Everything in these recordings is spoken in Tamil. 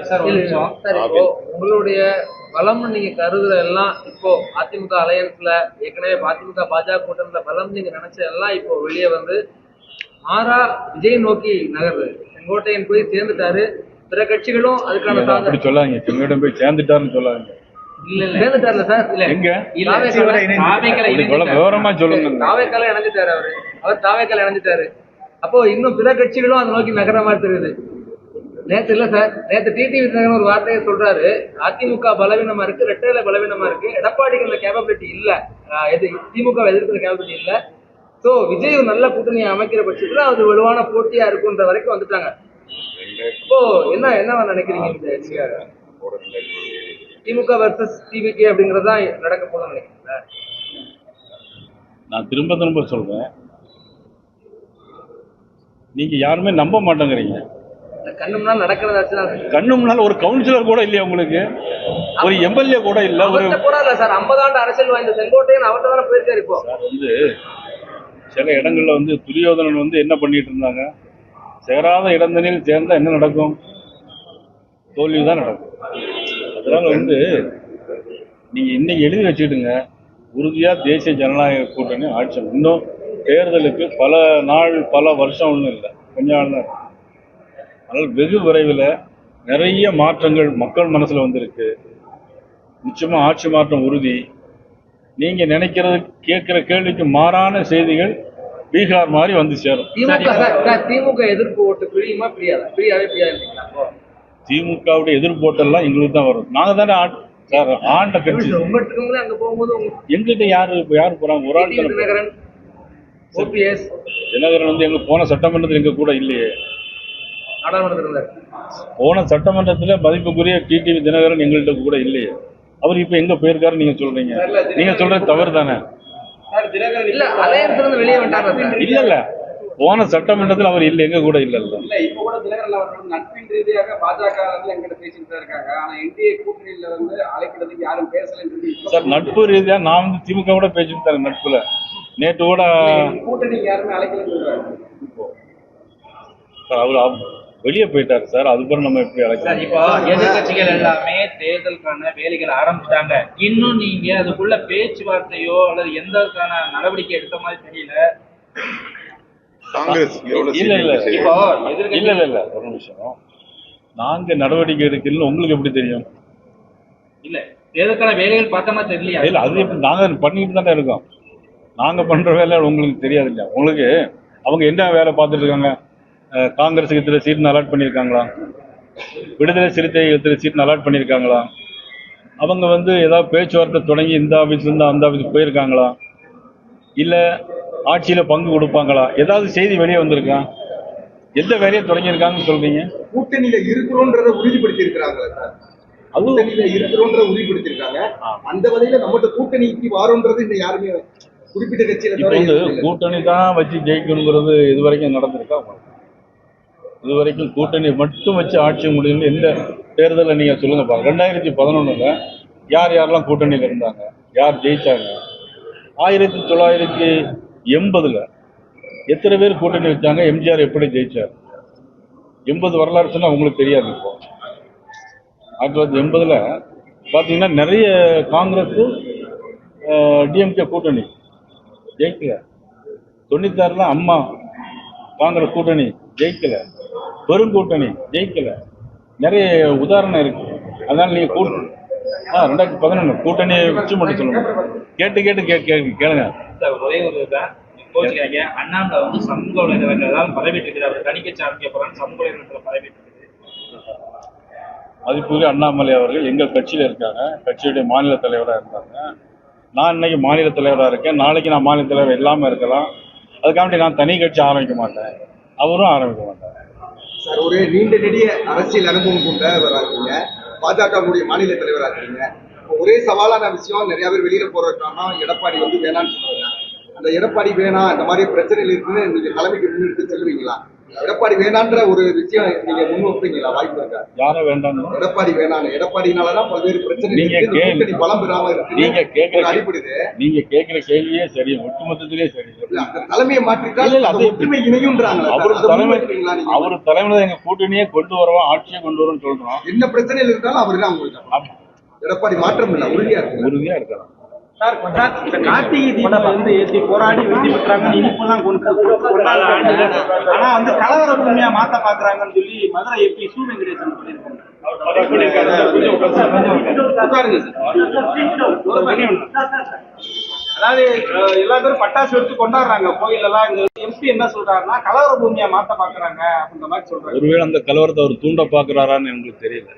சார் ஒரு நிமிஷம். சார் இப்போ உங்களுடைய பலம்னு நீங்க கருதுற எல்லாம் இப்போ அதிமுக அலையன்ஸ்ல ஏற்கனவே அதிமுக பாஜக கூட்டணியில பலம் நீங்க நினைச்ச எல்லாம் இப்போ வெளியே வந்து மாறா விஜய் நோக்கி நகருது. செங்கோட்டையன் போய் சேர்ந்துட்டாரு, பிற கட்சிகளும் அதுக்கான அப்படி சொல்லாங்க. செங்கோட்டையன் போய் சேர்ந்துட்டாருன்னு சொல்லாங்க. சேர்ந்துட்டாருல சார், விவரமா சொல்லுங்க. தாவேக்கால இணைஞ்சிட்டாரு, அவர் தாவேக்கால இணைஞ்சிட்டாரு. அப்போ இன்னும் பிற கட்சிகளும் அதை நோக்கி நகர மாதிரி தெரியுது. நேத்து இல்ல சார், நேத்து டிடிவி தினகரன் ஒரு வார்த்தையை சொல்றாரு, அதிமுக பலவீனமா இருக்கு, ரெட்டையில பலவீனமா இருக்கு, எடப்பாடிக்கு அந்த கேப்பபிலிட்டி இல்ல, திமுக எதிர்க்கிற கேப்பபிலிட்டி இல்ல. சோ விஜய் ஒரு நல்ல கூட்டணியை அமைக்கிற பட்சத்துல அது வலுவான போட்டியா இருக்குன்ற வரைக்கும் வந்துட்டாங்க. இப்போ என்ன நினைக்கிறீங்க? திமுக வர்சஸ் டிவிகே அப்படிங்கறதுதான் நடக்க போதும் நினைக்கிறீங்களா? நான் திரும்ப சொல்றேன், நீங்க யாருமே நம்ப மாட்டேங்கிறீங்க. கண்ணு முன்னால நடக்கிறதாச்சுன்னா, கண்ணு முன்னால ஒரு கவுன்சிலர் கூட இல்லையா உங்களுக்கு? ஒரு எம்எல்ஏ கூட இல்ல. ஒரு கூட இல்ல சார், 50 ஆண்டு அரசியல் வாய்ந்த செங்கோட்டையன் அவர்கிட்ட தானே போயிருக்காரு. இப்போ வந்து சில இடங்கள்ல துரியோதனன் என்ன பண்ணிட்டு இருந்தாங்க, சேராத இடந்தனில் சேர்ந்தா என்ன நடக்கும்? தோல்விதான் நடக்கும். அதனால நீங்க இன்னைக்கு எழுதி வச்சுக்கிடுங்க, உறுதியா தேசிய ஜனநாயக கூட்டணி ஆட்சி. இன்னும் தேர்தலுக்கு பல நாள் பல வருஷம் ஒன்றும் இல்லை, கொஞ்ச நாள் தான். அதனால் வெகு விரைவில் நிறைய மாற்றங்கள் மக்கள் மனசுல வந்திருக்கு. நிச்சயமா ஆட்சி மாற்றம் உறுதி. நீங்க நினைக்கிறது கேட்கிற கேள்விக்கு மாறான செய்திகள் பீகார் மாதிரி வந்து சேரும். திமுக எதிர்ப்பு ஓட்டு பிரியுமா? பிரியாவே திமுகவுடைய எதிர்ப்பு ஓட்டெல்லாம் எங்களுக்கு தான் வரும். நாங்க தானே சார் ஆண்ட கட்சி. அங்க போகும்போது எங்கிட்ட யாரு போறாங்க? ஒரு ஆள் தினகரன் எங்க போன சட்டமன்றத்தில் எங்க கூட இல்லையே. போன சட்டமன்றத்துல மதிப்புக்குரிய டிடிவி தினகரன் எங்கள்கிட்ட கூட இல்லையே. அவர் இப்ப எங்க போயிருக்காரு நீங்க சொல்றீங்க? நீங்க சொல்றது தவறு தானே? இல்ல போன சட்டமன்றத்தில் அவர் இல்ல, எங்க கூட இல்ல. இப்ப கூட தினகரன் அவர்கள் நட்பின் ரீதியாக பாஜக எங்கிட்ட பேசிட்டு இருக்காங்க. ஆனா என்டிஏ கூட்டணியில அழைக்கிறதுக்கு யாரும் பேசல. சார் நட்பு ரீதியா நான் திமுக கூட பேசிட்டு தரேன். நட்புல நேற்று கூட கூட்டணி யாருமே அழைக்கல. அவர் வெளியே போயிட்டாரு சார். அதுக்கப்புறம் நம்ம எப்படி அழைக்கலாம்? இப்போ எதிர்கட்சிகள் எல்லாமே தேர்தலுக்கான வேலைகள் ஆரம்பிச்சிட்டாங்க. இன்னும் நீங்க அதுக்குள்ள பேச்சுவார்த்தையோ அல்லது எந்த நடவடிக்கை எடுத்த மாதிரி தெரியல. இல்ல ஒரு நிமிஷம், நாங்க நடவடிக்கை எடுக்கல உங்களுக்கு எப்படி தெரியும்? இல்ல தேர்தலுக்கான வேலைகள் பார்த்த மாதிரி தெரியலையா? இல்ல அது எப்படி நாங்க பண்ணிட்டு தானே இருக்கோம். நாங்க பண்ற வேலை உங்களுக்கு தெரியாது இல்லையா? உங்களுக்கு அவங்க என்ன வேலை பார்த்துட்டு இருக்காங்க? காங்கிரஸுக்கு இத்தனை சீட் அலாட் பண்ணியிருக்காங்களா? விடுதலை சிறுத்தைகள் இத்தனை சீட் அலாட் பண்ணியிருக்காங்களா? அவங்க ஏதாவது பேச்சுவார்த்தை தொடங்கி இந்த ஆஃபீஸ்ல இருந்து அந்த ஆஃபீஸுக்கு போயிருக்காங்களா? இல்லை ஆட்சியில பங்கு கொடுப்பாங்களா? ஏதாவது செய்தி வெளியே வந்திருக்கா? எந்த வேலையை தொடங்கியிருக்காங்கன்னு சொல்றீங்க? கூட்டணியில இருக்கிறோன்றத உறுதிப்படுத்தி இருக்கிறாங்களா சார்? கூட்டணியில இருக்கிறோன்றத உறுதிப்படுத்திருக்காங்க. அந்த வகையில நம்மகிட்ட கூட்டணிக்கு வாரோன்றது இந்த யாருமே குறிப்பிட்ட கட்சியில கூட்டணி தான் வச்சு ஜெயிக்கணுங்கிறது இதுவரைக்கும் நடந்திருக்கா? இதுவரைக்கும் கூட்டணி மட்டும் வச்சு ஆட்சி முடியும் எந்த தேர்தலில் நீங்க சொல்லுங்க பாருங்க. 2011 யாரெல்லாம் கூட்டணியில் இருந்தாங்க, யார் ஜெயிச்சாங்க? 1980 எத்தனை பேர் கூட்டணி வச்சாங்க? எம்ஜிஆர் எப்படி ஜெயிச்சார்? 80 வரலாறு சொன்னா உங்களுக்கு தெரியாது. இப்போ 1980 பார்த்தீங்கன்னா நிறைய காங்கிரஸ் டிஎம்கே கூட்டணி ஜெயிக்கல. 96 அம்மா காங்கிரஸ் கூட்டணி ஜெயிக்கல. பெருங்கூட்டணி ஜெயிக்கல. நிறைய உதாரணம் இருக்கு. அதனால நீங்க 2011 கூட்டணியை வச்சு மட்டும் சொல்லுங்க. கேளுங்க. ஒரே ஒரு கோச்சிக்காங்க. அண்ணாமலை சமூக வலைதளங்களால் பரவிட்டு இருக்கிறார். தனிக்கட்சி ஆரம்பிக்க போறான்னு சமூக வலைதளத்துல பரவிட்டு இருக்குது. மதிப்புக்குரிய அண்ணாமலை அவர்கள் எங்கள் கட்சியில இருக்காங்க. கட்சியுடைய மாநில தலைவராக இருந்தாங்க. நான் இன்னைக்கு மாநில தலைவராக இருக்கேன். நாளைக்கு நான் மாநில தலைவர் இல்லாம இருக்கலாம். அதுக்காண்டி நான் தனி கட்சி ஆரம்பிக்க மாட்டேன், அவரும் ஆரம்பிக்க மாட்டார். சார் ஒரு நீண்ட நெடிய அரசியல் அனுபவம் கொண்டவராக பாஜக மாநில தலைவராக ஒரே சவாலான விஷயம், நிறைய பேர் வெளியில போறதுக்கான எடப்பாடி வேணான்னு சொல்றாங்க. அந்த எடப்பாடி வேணாம், இந்த மாதிரி பிரச்சனைகள் இருக்குன்னு நீங்க தலைமைக்கு முன்னிட்டு சொல்லுவீங்களா? எடப்பாடி வேணான்ற ஒரு விஷயம் நீங்க முன்வைப்பீங்களா? வாய்ப்பு இருக்கா? யாரை வேண்டாம்? எடப்பாடி வேணாம். எடப்பாடினாலதான் பல்வேறு பிரச்சனை நீங்க இருக்கு. இந்த கூட்டணி பலம் பெறாம இருக்கு. நீங்க கேட்கிற அடிப்படுது. நீங்க கேட்கிற கேள்வியே சரி, ஒட்டுமொத்தத்திலே சரி. இல்ல, அந்த தலைமையை மாற்றிட்டால் இல்ல, அது ஒற்றுமை இணையும்ன்றாங்களே. அவரு தலைமையில எங்க கூட்டணியே கொண்டு வருவோம், ஆட்சியை கொண்டு வருவோம் சொல்றோம். என்ன பிரச்சனையில் இருந்தாலும் அவருதான் உங்களுக்கு. எடப்பாடி மாற்றம் இல்ல, உறுதியா இருக்கு. உறுதியா இருக்கலாம். சார், இந்த கார்த்திகை தீபம் வந்து ஏற்றி போராடி வெற்றி பெற்றாங்க, இனிப்பெல்லாம் கொண்டாடுறாங்க. ஆனா வந்து கலவர பூமியா மாத்த பாக்குறாங்கன்னு சொல்லி மதுரை எம்பி சு வெங்கடேசன் சொல்லியிருக்காங்க. அதாவது எல்லா பேரும் பட்டாசு வச்சு கொண்டாடுறாங்க கோயில் எல்லாம். எம்பி என்ன சொல்றாருன்னா கலவர பூமியா மாத்த பாக்குறாங்க அப்படின்ற மாதிரி சொல்றாங்க. ஒருவேளை அந்த கலவரத்தை அவர் தூண்ட பாக்குறாரான்னு எனக்கு தெரியல.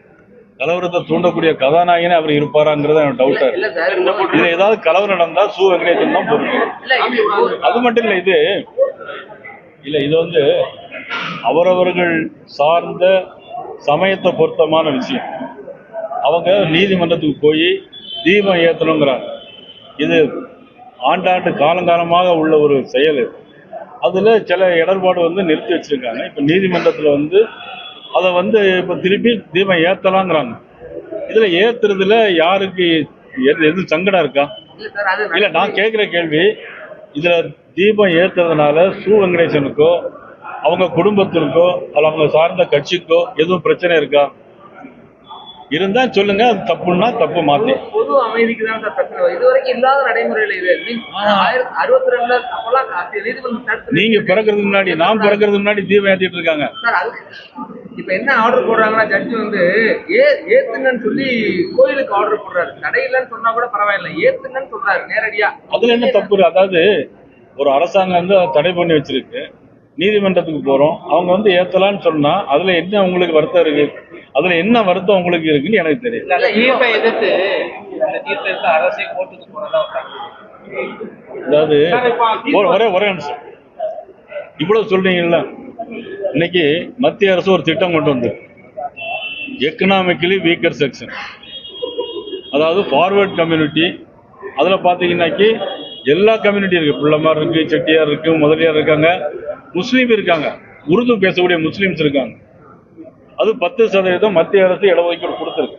கலவரத்தை தூண்டக்கூடிய கதாநாயகனே அவர் இருப்பாராங்கிறது எனக்கு டவுட்டா இருக்கு. இதுல ஏதாவது கலவரம் நடந்தா சு வெங்கடேசன் தான் பொறுப்பு. அது மட்டும் இல்ல, இது வந்து அவரவர்கள் சார்ந்த சமயத்தை பொருத்தமான விஷயம். அவங்க நீதிமன்றத்துக்கு போய் தீபம் ஏற்றணுங்கிறாங்க. இது ஆண்டாண்டு காலங்காலமாக உள்ள ஒரு செயல். அதுல சில இடர்பாடு வந்து நிறுத்தி வச்சிருக்காங்க. இப்ப நீதிமன்றத்துல வந்து அதை வந்து இப்ப திருப்பி தீபம் ஏத்தலாங்கிறாங்க. இதுல ஏத்துறதுல யாருக்கு எது சங்கடம் இருக்கா? இல்ல, நான் கேட்கிற கேள்வி, இதுல தீபம் ஏத்துறதுனால சு வெங்கடேசனுக்கோ அவங்க குடும்பத்திற்கோ அல்ல அவங்க சார்ந்த கட்சிக்கோ எதுவும் பிரச்சனை இருக்கா? இருந்தா சொல்லுங்க. அது தப்புன்னா தப்பு மாத்தி. பொது அமைதிக்கு தான் சார் பிரச்சனை. இதுவரைக்கும் இல்லாத நடைமுறையில இது 1962 அப்பெல்லாம் நீதிமன்றம் நீங்க பிறக்கிறதுக்கு முன்னாடி, நான் பிறக்கிறதுக்கு முன்னாடி தீபம் ஏத்திட்டு இருக்காங்க சார். அது இப்ப என்ன ஆர்டர் போடுறாங்கன்னா ஜட்ஜி வந்து ஏத்துங்கன்னு சொல்லி கோயிலுக்கு ஆர்டர் போடுறாரு. தடை இல்லைன்னு சொன்னா கூட பரவாயில்ல, ஏத்துங்கன்னு சொல்றாரு நேரடியா. அதுல என்ன தப்பு? அதாவது ஒரு அரசாங்கம் வந்து தடை பண்ணி வச்சிருக்கு, நீதிமன்றத்துக்கு போறோம், அவங்க வந்து ஏத்தலான்னு சொன்னா அதுல என்ன உங்களுக்கு வருத்தம் இருக்கு? அதுல என்ன வருத்தம் உங்களுக்கு இருக்குன்னு எனக்கு தெரியல. தீர்ப்பை எதிர்த்து அந்த தீர்ப்பை எடுத்து அரசே கோர்ட்டுக்கு போனதா அதாவது ஒரே நிமிஷம், இவ்வளவு சொல்றீங்கல்ல. இன்னைக்கு மத்திய அரசு ஒரு திட்டம் கொண்டு வந்து எக்கனாமிக்கலி வீக்கர் செக்ஷன், அதாவது ஃபார்வர்ட் கம்யூனிட்டி. அதுல பாத்தீங்கன்னாக்கி எல்லா கம்யூனிட்டி இருக்கு. பிள்ளைமார் இருக்கு, செட்டியார் இருக்கு, முதலியார் இருக்காங்க, முஸ்லீம் இருக்காங்க, உருது பேசக்கூடிய முஸ்லீம்ஸ் இருக்காங்க. அது 10% மத்திய அரசு இடஒதுக்கீடு கொடுத்திருக்கு.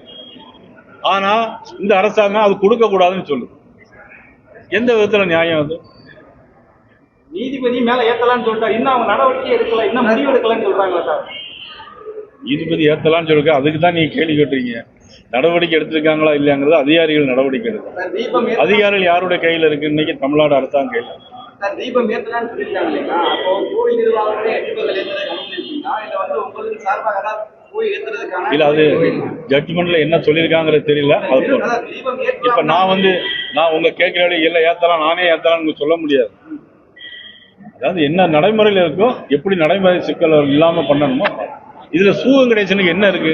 ஆனா இந்த அரசாங்கம் அது கொடுக்க கூடாதுன்னு சொல்லுது. எந்த விதத்துல நியாயம் அது? நீதிபதி மேல ஏத்தலாம்னு சொல்லிட்டாரு, இன்னும் அவங்க நடவடிக்கை எடுக்கல, இன்னும் முடிவு எடுக்கலன்னு சொல்றாங்களா சார்? நீதிபதி ஏத்தலாம்னு சொல்லுங்க. அதுக்கு தான் நீங்க கேள்வி கேட்டுறீங்க. நடவடிக்கை எடுத்திருக்காங்களா இல்லையாங்கிறது அதிகாரிகள் நடவடிக்கை எடுக்கும். அதிகாரிகள் யாருடைய கையில இருக்கு? இன்னைக்கு தமிழ்நாடு அரசாங்கம் கையில. தீபம் ஏத்தலாம்னு சொல்லியிருக்காங்க இல்லையா? அப்போ கோயில் நிர்வாகமே தீபங்கள் ஏற்றதை கவனிச்சிருக்கீங்களா? இல்ல வந்து உங்களுக்கு சார்பாக தான் போய் ஏத்துறதுக்கான இல்ல, அது ஜட்ஜ்மெண்ட்ல என்ன சொல்லியிருக்காங்கிறது தெரியல. அது இப்ப நான் உங்க கேட்கிற இல்ல ஏத்தலாம், நானே ஏத்தலாம்னு சொல்ல முடியாது. அதாவது என்ன நடைமுறையில இருக்கோ, எப்படி நடைமுறை சிக்கல் இல்லாம பண்ணணுமோ. இதுல சு வெங்கடேசனுக்கு என்ன இருக்கு?